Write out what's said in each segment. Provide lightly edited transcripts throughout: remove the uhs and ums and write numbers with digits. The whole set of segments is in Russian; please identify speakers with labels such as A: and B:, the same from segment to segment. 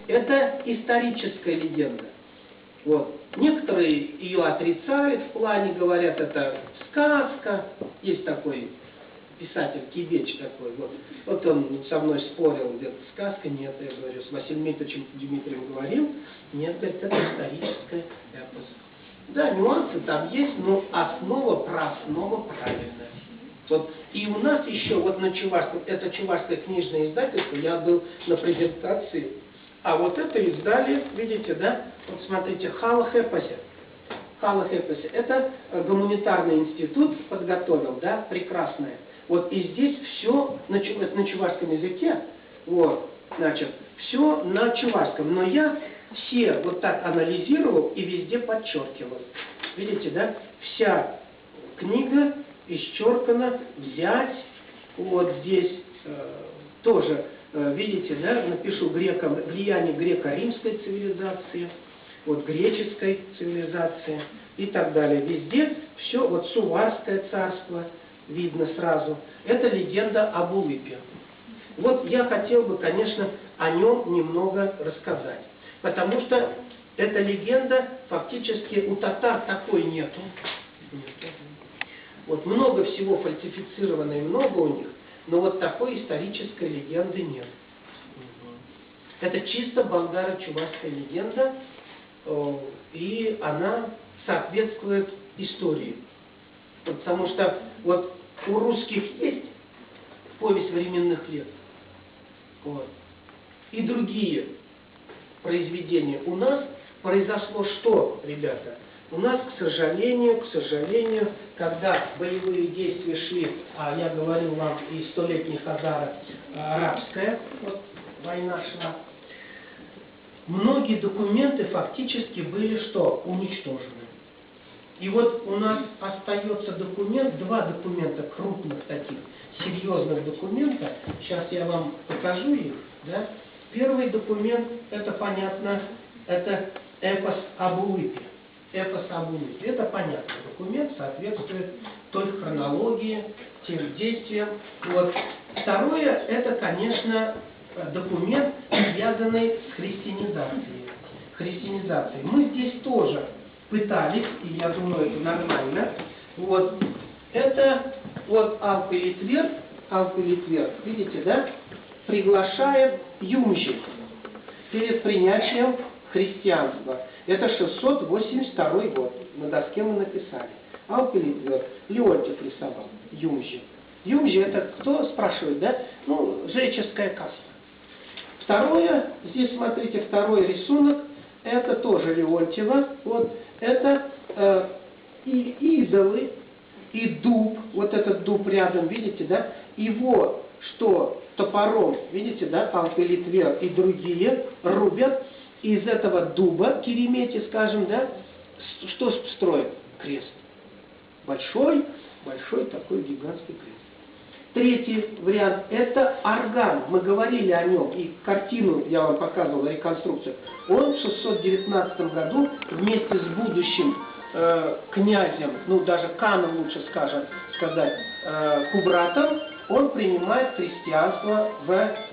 A: это историческая легенда. Вот. Некоторые ее отрицают в плане, говорят, это сказка. Есть такой писатель Кибеч такой. Вот он со мной спорил, где-то сказка, нет, я говорю, с Василием Дмитриевичем говорил, нет, говорит, это историческая эпос. Да, нюансы там есть, но основа правильная. Вот. И у нас еще, вот на чувашском, это чувашское книжное издательство, я был на презентации, а вот это издали, видите, да, вот смотрите, Хала Хэпасе. Это гуманитарный институт подготовил, да, прекрасное. Вот и здесь все на чувашском языке, вот, значит, все на чувашском. Но я все вот так анализировал и везде подчеркивал. Видите, да, вся книга исчеркана, взять, вот здесь тоже, видите, да, напишу влияние греко-римской цивилизации, вот греческой цивилизации и так далее. Везде все, вот Суварское царство, видно сразу. Это легенда об Улыпе. Вот я хотел бы, конечно, о нем немного рассказать. Потому что эта легенда, фактически у татар такой нету. Вот много всего фальсифицировано и много у них, но вот такой исторической легенды нет. Это чисто болгаро-чувашская легенда, и она соответствует истории. Потому что вот у русских есть повесть временных лет, вот, и другие произведения. У нас произошло что, ребята? У нас, к сожалению, когда боевые действия шли, а я говорил вам, и столетний Хазара арабская вот, война шла, многие документы фактически были что? Уничтожены. И вот у нас остается документ, два документа крупных таких, серьезных документа. Сейчас я вам покажу их. Да? Первый документ, это понятно, это эпос об Улыпе. Эпос об Улыпе. Это понятный документ, соответствует той хронологии, тем действиям. Вот. Второе, это, конечно, документ, связанный с христианизацией. Мы здесь тоже пытались, и я думаю, это нормально. Вот. Это вот Алпы Литвер, видите, да, приглашает Юмжи перед принятием христианства. Это 682 год. На доске мы написали. Алпы Литвер, Леонтьев рисовал. Юмжи. Юмжи это кто, спрашивает, да? Ну, жреческая каста. Второе, здесь смотрите, второй рисунок, это тоже Леонтьева. Вот, это и идолы, и дуб, вот этот дуб рядом, видите, да? Его, что топором, видите, да, Алпы Литвер и другие рубят из этого дуба, Керемети, скажем, да, что строят? Крест. Большой такой гигантский крест. Третий вариант – это орган. Мы говорили о нем, и картину я вам показывал, реконструкцию. Он в 619 году вместе с будущим князем, ну даже Каном лучше сказать, Кубратом, он принимает христианство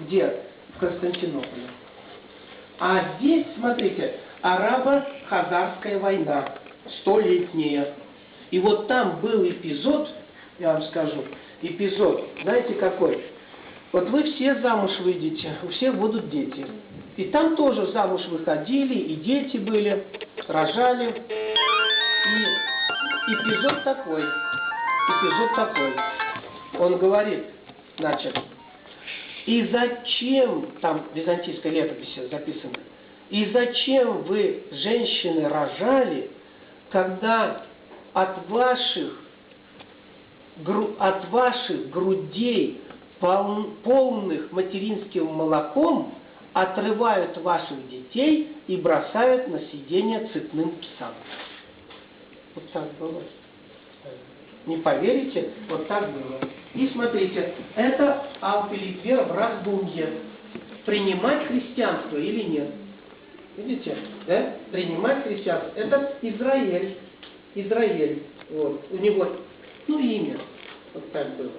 A: где? В Константинополе. А здесь, смотрите, арабо-хазарская война, столетняя. И вот там был эпизод, я вам скажу, знаете какой? Вот вы все замуж выйдете, у всех будут дети. И там тоже замуж выходили, и дети были, рожали. И эпизод такой. Он говорит, значит, и зачем, там в византийской летописи записано, и зачем вы, женщины, рожали, когда от ваших грудей, полных материнским молоком, отрывают ваших детей и бросают на съедение цепным псам. Вот так было. Не поверите, вот так было. И смотрите, это Алпы Литвер в Раздумье. Принимать христианство или нет? Видите? Да? Принимать христианство. Это Израиль. Вот. У него, имя. Вот так было.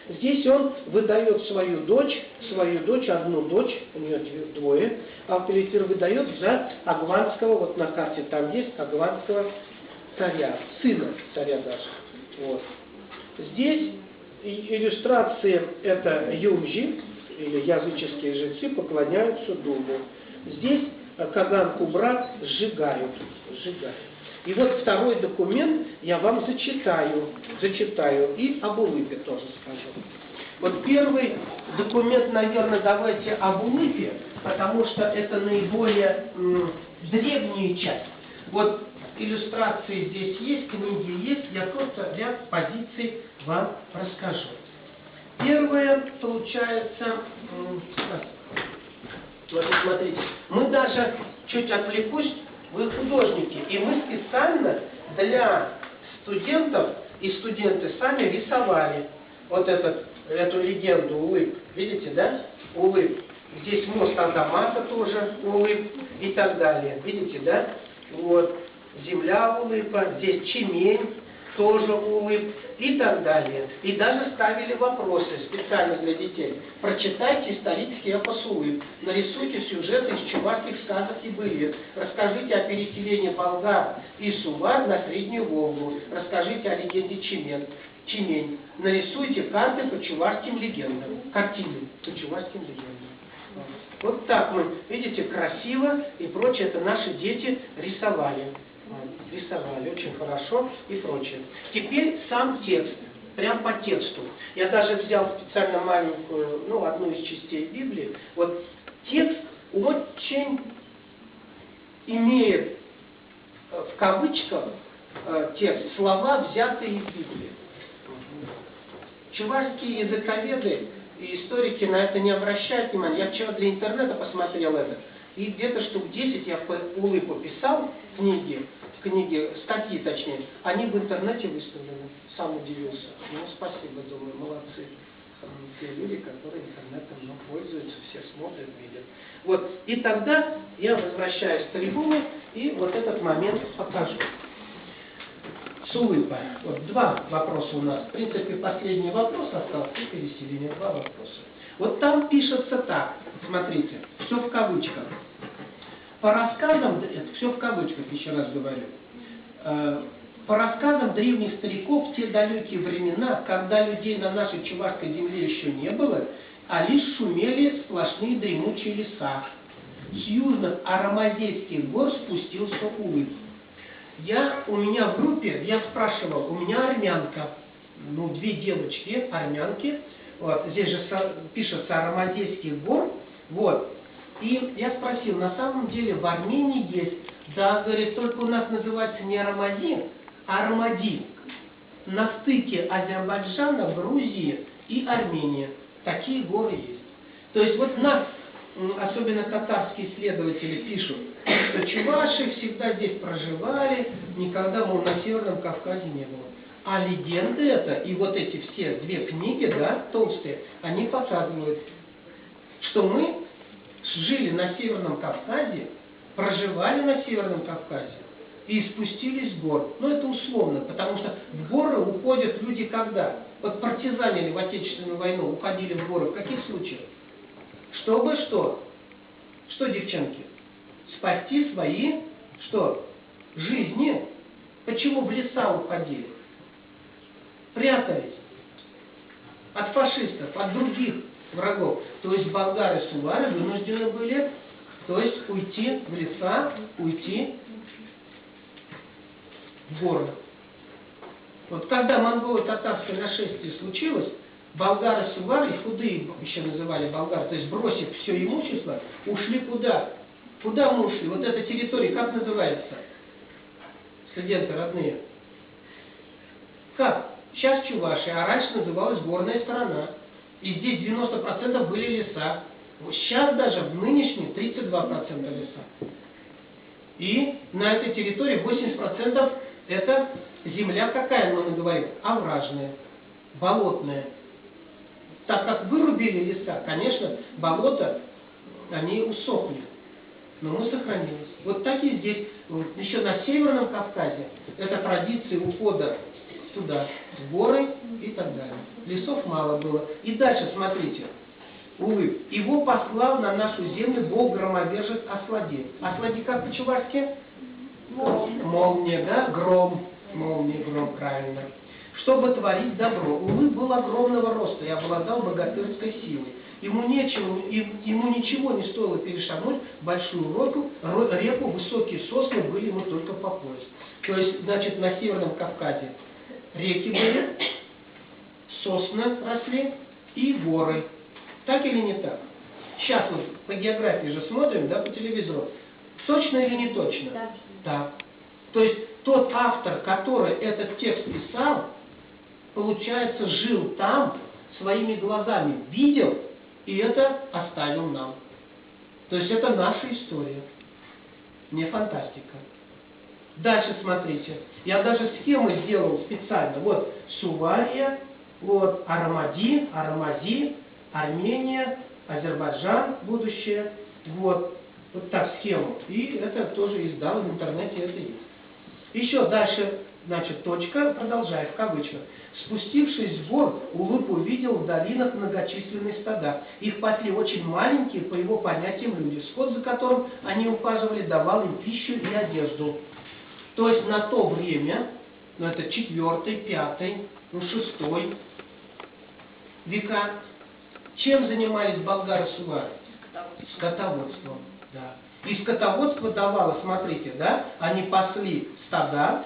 A: Здесь он выдает свою дочь, одну дочь, у нее двое, Алка-Литвер выдает за агванского, вот на карте там есть, агванского царя, сына царя даже. Вот. Здесь иллюстрации это юмжи, или языческие жрецы, поклоняются дубу. Здесь Казан-Кубра сжигают. И вот второй документ я вам зачитаю и об Улыпе тоже скажу. Вот первый документ, наверное, давайте об Улыпе, потому что это наиболее древняя часть. Вот иллюстрации здесь есть, книги есть, я просто ряд позиций вам расскажу. Первое, получается, вот смотрите, мы даже, чуть отвлекусь, вы художники, и мы специально для студентов, и студенты сами рисовали вот эту легенду Улып. Видите, да? Улып. Здесь мост Аргамаса тоже Улып и так далее. Видите, да? Вот. Земля Улыпа, здесь Чемень тоже Улып и так далее. И даже ставили вопросы специально для детей. Прочитайте исторический эпос Улып, нарисуйте сюжеты из чувашских сказок и былин, расскажите о переселении болгар и сувар на Среднюю Волгу, расскажите о легенде Чемень, нарисуйте карты по чувашским легендам, картины по чувашским легендам. Вот так мы, видите, красиво и прочее, это наши дети рисовали. Рисовали очень хорошо и прочее. Теперь сам текст, прям по тексту. Я даже взял специально маленькую, одну из частей Библии. Вот текст очень имеет, в кавычках, текст, слова, взятые из Библии. Чувашские языковеды и историки на это не обращают внимания. Я вчера для интернета посмотрел это. И где-то штук 10 я по Улыпу писал книги, статьи точнее, они в интернете выставлены. Сам удивился. Спасибо, думаю, молодцы. Те люди, которые интернетом пользуются, все смотрят, видят. Вот. И тогда я возвращаюсь к трибуне и вот этот момент покажу. С Улыпа. Вот два вопроса у нас. В принципе, последний вопрос остался и переселение. Два вопроса. Вот там пишется так. Смотрите, все в кавычках. По рассказам, это все в кавычках, еще раз говорю, по рассказам древних стариков в те далекие времена, когда людей на нашей чувашской земле еще не было, а лишь шумели сплошные дремучие леса. С южных Арамазейских гор спустился Улып. У меня в группе, я спрашивал, у меня армянка, две девочки, армянки, вот, здесь же пишется Арамазейских гор, вот. И я спросил, на самом деле в Армении есть, да, говорит, только у нас называется не Арамади, а Армади. На стыке Азербайджана, Грузии и Армении такие горы есть. То есть вот нас, особенно татарские исследователи, пишут, что чуваши всегда здесь проживали, никогда, на Северном Кавказе не было. А легенды это, и вот эти все две книги, да, толстые, они показывают, что мы жили на Северном Кавказе, проживали на Северном Кавказе и спустились с гор. Это условно, потому что в горы уходят люди когда? Вот партизанили в Отечественную войну, уходили в горы. В каких случаях? Чтобы что? Что, девчонки? Спасти свои, жизни. Почему в леса уходили? Прятались от фашистов, от других врагов. То есть болгары и сувары вынуждены были, уйти в леса, уйти в горы. Вот когда монголо-татарское нашествие случилось, болгары и сувары, их худые еще называли болгары, то есть бросив все имущество, ушли куда? Куда мы ушли? Вот эта территория, как называется? Студенты родные. Как? Сейчас Чувашия, а раньше называлась горная сторона. И здесь 90% были леса. Сейчас даже в нынешней 32% леса. И на этой территории 80% это земля какая, мы говорим? Овражная, болотная. Так как вырубили леса, конечно, болота, они усохли. Но мы сохранились. Вот так и здесь. Еще на Северном Кавказе это традиции ухода туда, в горы и так далее. Лесов мало было. И дальше, смотрите, Улыб. Его послал на нашу землю Бог-громовержец Аслади. Аслади как по-чувашски? Молния, да? Гром. Молния, гром, правильно. Чтобы творить добро. Улыб был огромного роста и обладал богатырской силой. Ему ничего не стоило перешагнуть большую реку, высокие сосны были ему только по пояс. То есть, значит, на Северном Кавказе реки были, сосны росли и горы. Так или не так? Сейчас вот по географии же смотрим, да, по телевизору. Точно или не точно? Да. Так. То есть тот автор, который этот текст писал, получается, жил там, своими глазами видел, и это оставил нам. То есть это наша история, не фантастика. Дальше смотрите. Я даже схемы сделал специально. Вот Сувалия, вот Арамади, Армения, Азербайджан, будущее. Вот так схему. И это тоже издал в интернете, это есть. Еще дальше, значит, точка, продолжаю, в кавычках. Спустившись в гор, Улыб увидел в долинах многочисленные стада. Их пасли очень маленькие, по его понятиям, люди. Скот, за которым они ухаживали, давал им пищу и одежду. То есть на то время, ну это 4-й, 5-й, 6-й века, чем занимались болгары-сувары? Скотоводством. Да. И скотоводство давало, смотрите, да, они пасли стада,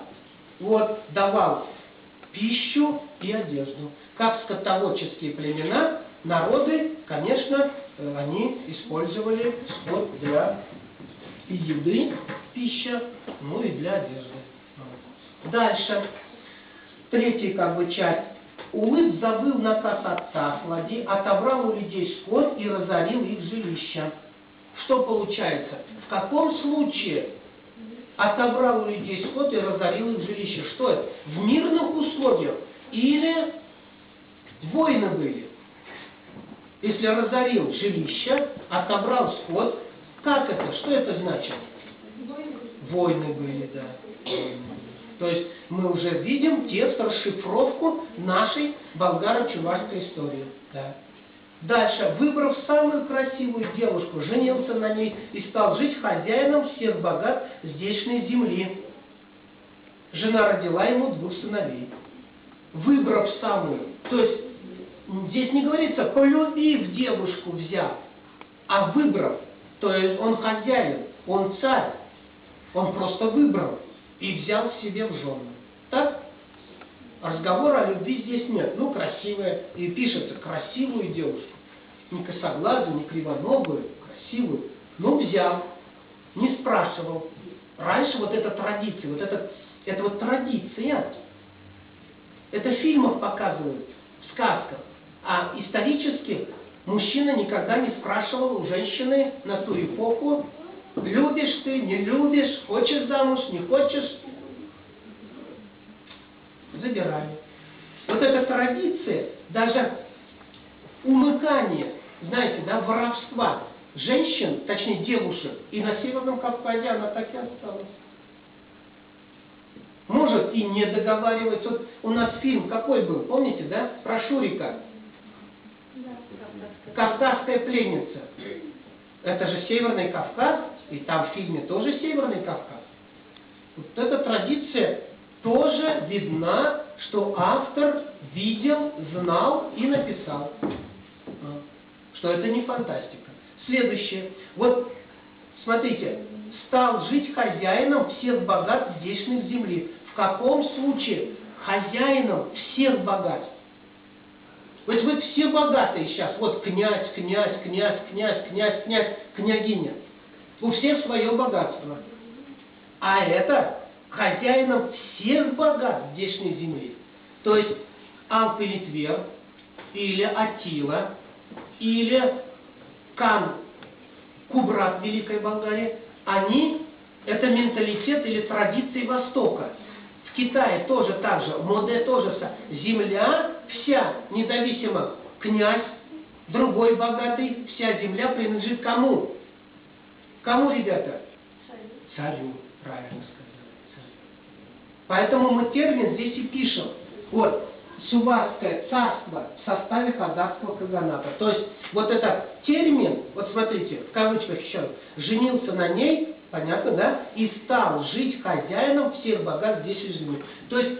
A: вот, давал пищу и одежду. Как скотоводческие племена, народы, конечно, они использовали скот для еды, пища, ну и для одежды. Дальше. Третья как бы часть. Улыб забыл наказ отца Аслади, отобрал у людей скот и разорил их жилища. Что получается? В каком случае отобрал у людей скот и разорил их жилища? Что это? В мирных условиях или войны были? Если разорил жилища, отобрал скот, как это? Что это значит? Войны были, да. То есть мы уже видим текст, расшифровку нашей болгаро-чувашской истории. Да. Дальше. Выбрав самую красивую девушку, женился на ней и стал жить хозяином всех богат здешней земли. Жена родила ему 2 сыновей. Выбрав самую, то есть здесь не говорится полюбив девушку взял, а выбрав, то есть он хозяин, он царь, он просто выбрал и взял себе в жены. Так? Разговора о любви здесь нет. Ну, красивая. И пишется красивую девушку. Не косоглазую, не кривоногую, красивую. Ну, взял. Не спрашивал. Раньше вот эта традиция, это вот традиция. Это в фильмах показывают, в сказках. А исторически мужчина никогда не спрашивал у женщины на ту эпоху, любишь ты, не любишь, хочешь замуж, не хочешь. Забирали. Вот эта традиция, даже умыкание, знаете, да, воровства женщин, точнее девушек, и на Северном Кавказе она так и осталась. Может и не договаривается. Вот у нас фильм какой был, помните, да? Про Шурика. Кавказская пленница. Это же Северный Кавказ, и там в фильме тоже Северный Кавказ. Вот эта традиция тоже видна, что автор видел, знал и написал. Что это не фантастика. Следующее. Вот, смотрите. Стал жить хозяином всех богатств здешних земли. В каком случае хозяином всех богатств? Вот вы все богатые сейчас. Вот князь, княгиня. У всех свое богатство. А это хозяином всех богатств здешней земли. То есть Алпы-Литвер, или Аттила, или Кубрат Великой Болгарии, они, это менталитет или традиции Востока. В Китае тоже так же, в Моде тоже. Земля вся, независимо, князь, другой богатый, вся земля принадлежит кому? Кому, ребята? Царю, правильно сказали. Поэтому мы термин здесь и пишем. Вот, Суварское царство в составе хазарского каганата. То есть, вот этот термин, вот смотрите, в кавычках еще, женился на ней, понятно, да, и стал жить хозяином всех богатств здесь и земли. То есть,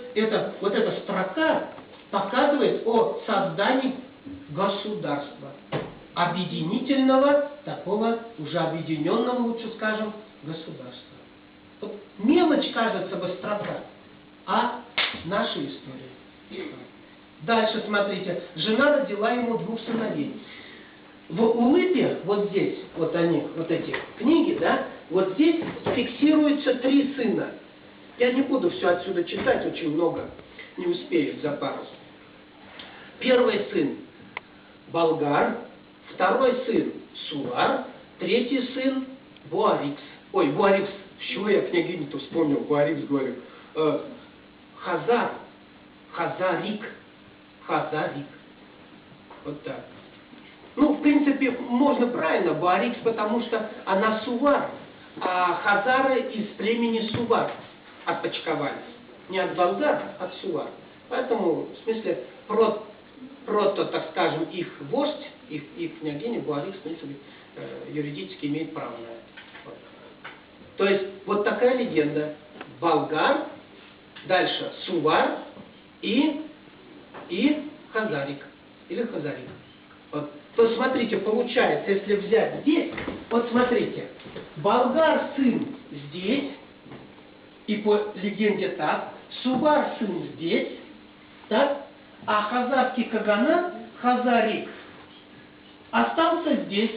A: вот эта строка показывает о создании государства, объединительного, такого уже объединенного, лучше скажем, государства. Вот мелочь, кажется бы, строка, а наша история. Дальше смотрите, жена родила ему 2 сыновей. В Улыбе, вот здесь, вот они, вот эти книги, да, вот здесь фиксируется 3 сына. Я не буду все отсюда читать, очень много, не успею за пару. Первый сын Болгар, второй сын Сувар, третий сын Буарикс. Ой, Буарикс, чего я княгиню-то вспомнил, Буарикс говорю. Хазар, Хазарик. Вот так. Ну, в принципе, можно правильно, Буарикс, потому что она Сувар, а Хазары из племени Сувар отпочковались. Не от болгар, а от Сувар. Поэтому, в смысле, прото, так скажем, их вождь, их княгиня Буарикс, в принципе, юридически имеет право на это. Вот. То есть, вот такая легенда. Болгар, дальше Сувар и Хазарик. Или Хазарик. Вот. То смотрите, получается, если взять здесь, вот смотрите, болгар сын здесь, и по легенде так, Сувар сын здесь, так, а хазарский каганат, Хазарик, остался здесь.